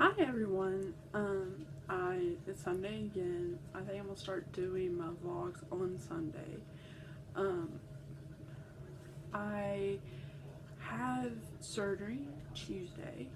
Hi everyone. It's Sunday again. I think I'm gonna start doing my vlogs on Sunday. Um, I have surgery Tuesday.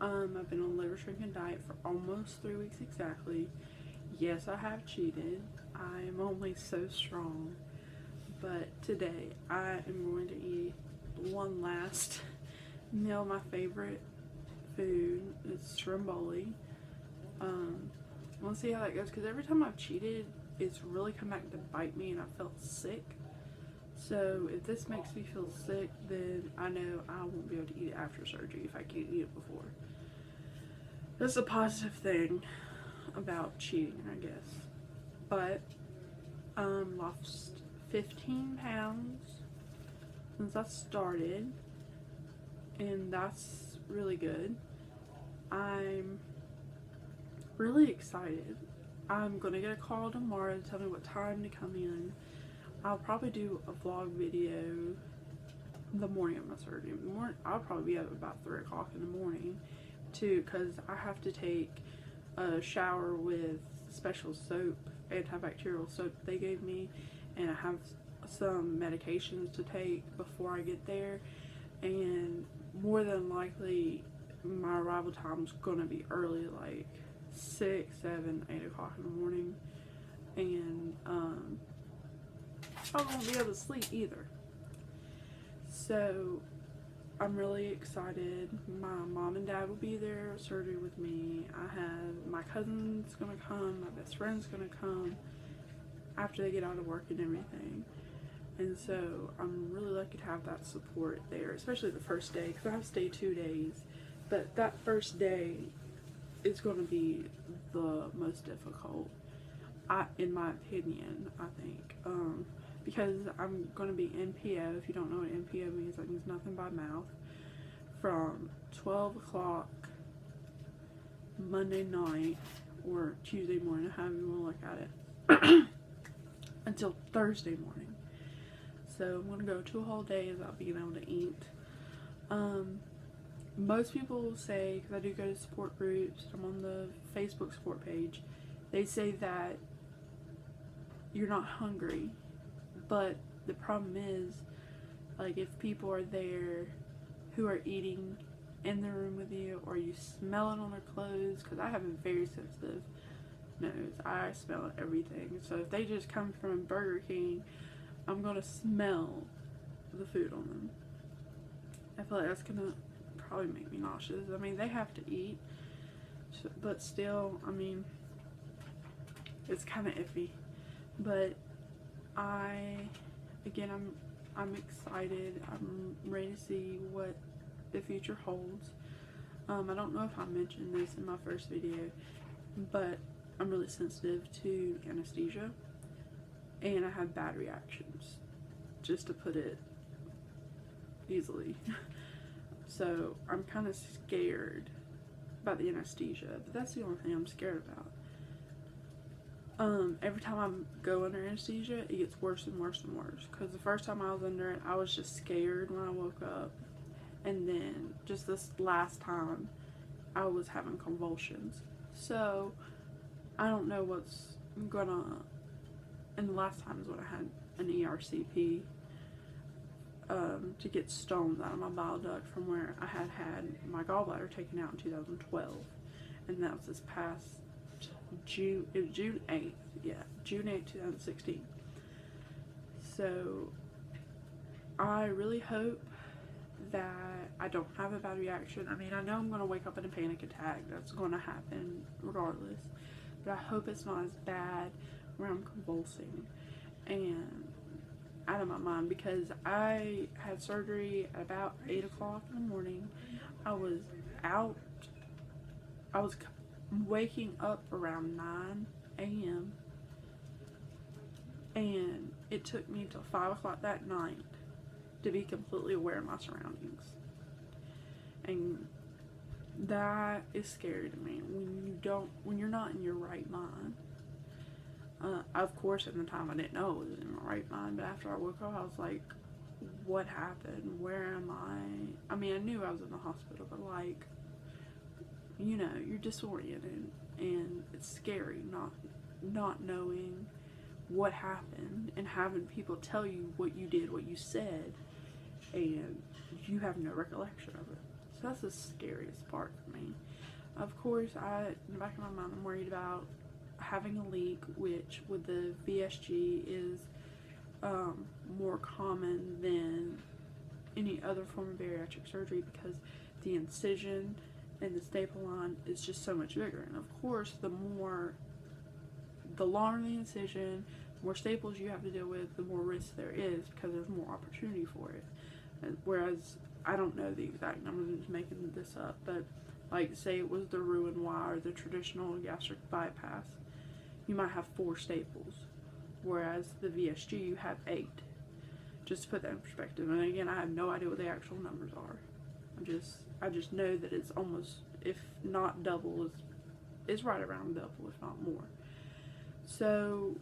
I've been on liver shrinking diet for almost 3 weeks exactly. Yes, I have cheated. I am only so strong. But today I am going to eat one last meal, my favorite food. It's stromboli. We'll see how that goes because every time I've cheated, it's really come back to bite me and I felt sick. So if this makes me feel sick, then I know I won't be able to eat it after surgery if I can't eat it before. That's a positive thing about cheating, I guess. But lost 15 pounds since I started, and that's really good. I'm really excited. I'm gonna get a call tomorrow to tell me what time to come in. I'll probably do a vlog video the morning of my surgery. I'll probably be up about 3 o'clock in the morning too, because I have to take a shower with special soap, antibacterial soap they gave me, and I have some medications to take before I get there, and more than likely my arrival time is gonna be early, like 6, 7, 8 o'clock in the morning, and I won't be able to sleep either. So I'm really excited. My mom and dad will be there, surgery with me. I have my cousin's gonna come, my best friend's gonna come after they get out of work and everything. And so I'm really lucky to have that support there, especially the first day, because I have to stay 2 days. But that first day is going to be the most difficult, in my opinion, I think. Because I'm going to be NPO. If you don't know what NPO means, that means nothing by mouth. From 12 o'clock Monday night or Tuesday morning, however you want to look at it, until Thursday morning. So I'm going to go 2 whole days without being able to eat. Most people say, because I do go to support groups, I'm on the Facebook support page, they say that you're not hungry, but the problem is, like, if people are there who are eating in the room with you, or you smell it on their clothes, because I have a very sensitive nose, I smell everything, so if they just come from Burger King, I'm gonna smell the food on them. I feel like that's gonna probably make me nauseous. I mean, they have to eat, but still, I mean, it's kind of iffy. But I'm excited. I'm ready to see what the future holds. I don't know if I mentioned this in my first video, but I'm really sensitive to anesthesia, and I have bad reactions, just to put it easily. So I'm kind of scared about the anesthesia, but that's the only thing I'm scared about. Every time I go under anesthesia, it gets worse and worse and worse, because the first time I was under it, I was just scared when I woke up, and then just this last time I was having convulsions. So I don't know what's gonna, and the last time is when I had an ERCP, to get stones out of my bile duct from where I had my gallbladder taken out in 2012, and that was this past June. It was June 8th, yeah, June 8th, 2016. So I really hope that I don't have a bad reaction. I mean, I know I'm going to wake up in a panic attack. That's going to happen regardless. But I hope it's not as bad where I'm convulsing and out of my mind, because I had surgery at about 8 o'clock in the morning. I was waking up around 9 a.m. and it took me till 5 o'clock that night to be completely aware of my surroundings, and that is scary to me when you're not in your right mind. Of course, at the time I didn't know I was in my right mind, but after I woke up, I was like, what happened? Where am I? I mean, I knew I was in the hospital, but like, you're disoriented, and it's scary not knowing what happened and having people tell you what you did, what you said, and you have no recollection of it. So that's the scariest part for me. Of course, in the back of my mind, I'm worried about having a leak, which with the VSG is more common than any other form of bariatric surgery, because the incision and the staple line is just so much bigger. And of course, the longer the incision, the more staples you have to deal with, the more risk there is, because there's more opportunity for it. Whereas, I don't know the exact numbers, I'm just making this up, but like say it was the Roux-en-Y or the traditional gastric bypass, you might have 4 staples, whereas the VSG you have 8. Just to put that in perspective. And again, I have no idea what the actual numbers are. I just know that it's almost, if not double, it's right around double, if not more. So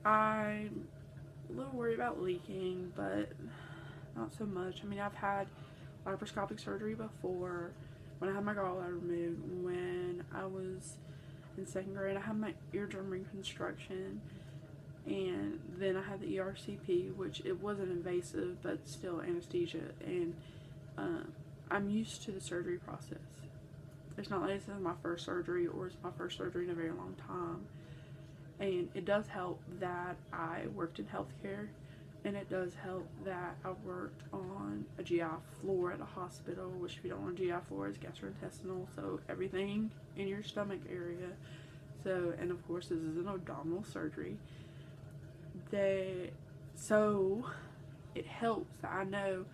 I'm a little worried about leaking, but not so much. I mean, I've had laparoscopic surgery before. When I had my gallbladder removed, when I was in 2nd grade, I had my eardrum reconstruction, and then I had the ERCP, which it wasn't invasive, but still anesthesia, and I'm used to the surgery process. It's not like this is my first surgery, or it's my first surgery in a very long time, and it does help that I worked in healthcare, and it does help that I worked on a GI floor at a hospital, which if you don't know, GI floor is gastrointestinal, so everything in your stomach area. So, and of course this is an abdominal surgery. So it helps that I know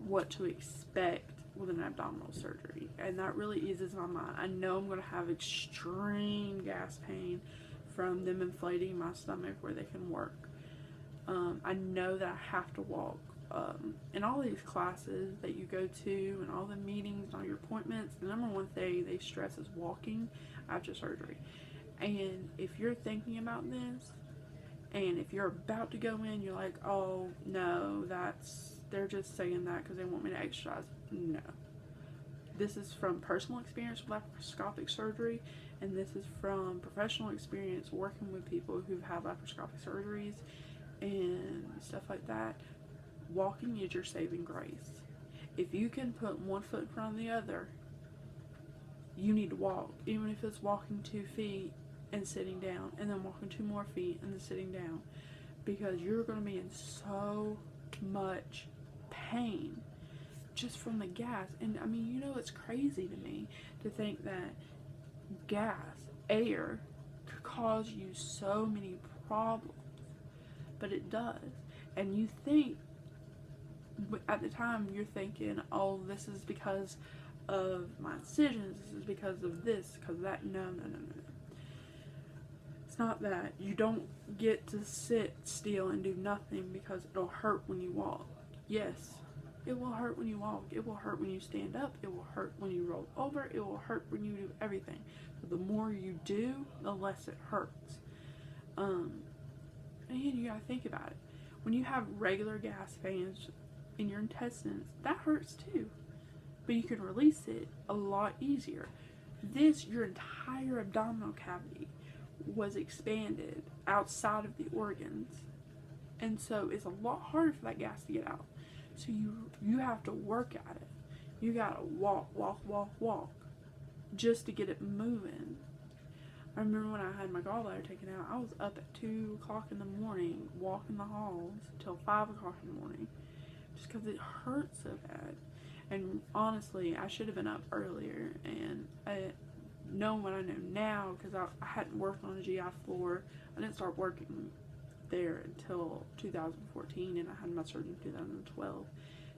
what to expect with an abdominal surgery, and that really eases my mind. I know I'm going to have extreme gas pain from them inflating my stomach where they can work. I know that I have to walk. In all these classes that you go to and all the meetings and all your appointments, the number one thing they stress is walking after surgery. And if you're thinking about this, and if you're about to go in, you're like, oh no, they're just saying that because they want me to exercise. No. This is from personal experience with laparoscopic surgery, and this is from professional experience working with people who've had laparoscopic surgeries and stuff like that. Walking is your saving grace. If you can put one foot in front of the other, you need to walk, even if it's walking 2 feet and sitting down, and then walking 2 more feet and then sitting down, because you're going to be in so much pain just from the gas. And I mean, it's crazy to me to think that air could cause you so many problems, but it does. And you think, at the time, you're thinking, oh, this is because of my incisions, this is because of this, because of that. No. It's not that. You don't get to sit still and do nothing because it'll hurt when you walk. Yes, it will hurt when you walk. It will hurt when you stand up. It will hurt when you roll over. It will hurt when you do everything. But the more you do, the less it hurts. And you gotta think about it. When you have regular gas fans in your intestines, that hurts too. But you can release it a lot easier. Your entire abdominal cavity was expanded outside of the organs, and so it's a lot harder for that gas to get out. So you have to work at it. You gotta walk just to get it moving. I remember when I had my gallbladder taken out, I was up at 2 o'clock in the morning walking the halls till 5 o'clock in the morning, just because it hurt so bad. And honestly, I should have been up earlier, and knowing what I know now, because I hadn't worked on a GI floor. I didn't start working there until 2014, and I had my surgery in 2012.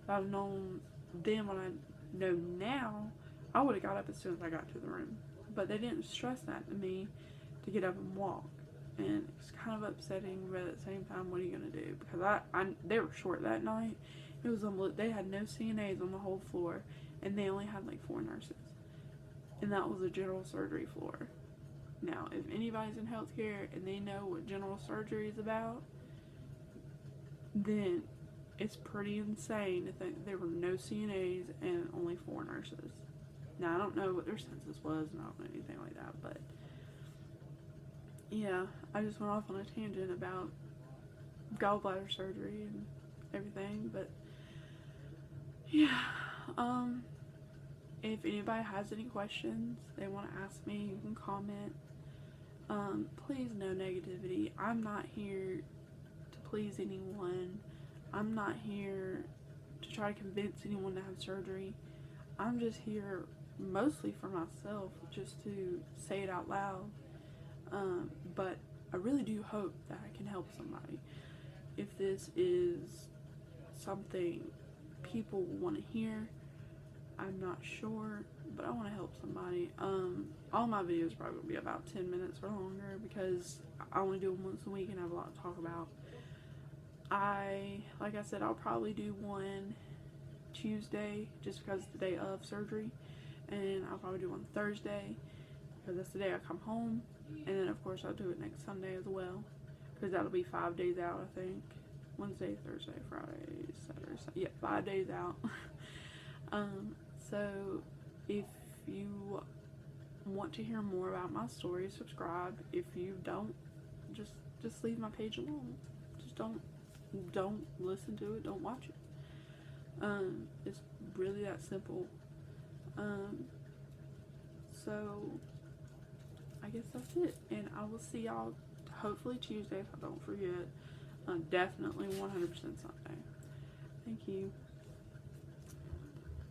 If I'd known then what I know now, I would have got up as soon as I got to the room. But they didn't stress that to me to get up and walk, and it's kind of upsetting. But at the same time, what are you gonna do? Because they were short that night. It was they had no CNAs on the whole floor, and they only had like 4 nurses, and that was a general surgery floor. Now, if anybody's in healthcare and they know what general surgery is about, then it's pretty insane to think there were no CNAs and only 4 nurses. Now, I don't know what their census was, and I don't know anything like that, but yeah, I just went off on a tangent about gallbladder surgery and everything, but yeah, if anybody has any questions they want to ask me, you can comment. Please, no negativity. I'm not here to please anyone. I'm not here to try to convince anyone to have surgery. I'm just here mostly for myself, just to say it out loud. But I really do hope that I can help somebody. If this is something people want to hear, I'm not sure, but I want to help somebody. All my videos are probably going to be about 10 minutes or longer because I only do them once a week and I have a lot to talk about. Like I said, I'll probably do one Tuesday just because it's the day of surgery, and I'll probably do one Thursday because that's the day I come home, and then of course I'll do it next Sunday as well because that'll be 5 days out, I think. Wednesday, Thursday, Friday, Saturday, Sunday. Yeah, 5 days out. So if you want to hear more about my story, subscribe. If you don't, just leave my page alone. Just don't listen to it, don't watch it. It's really that simple. So I guess that's it, and I will see y'all hopefully Tuesday if I don't forget. Definitely 100% Sunday. Thank you.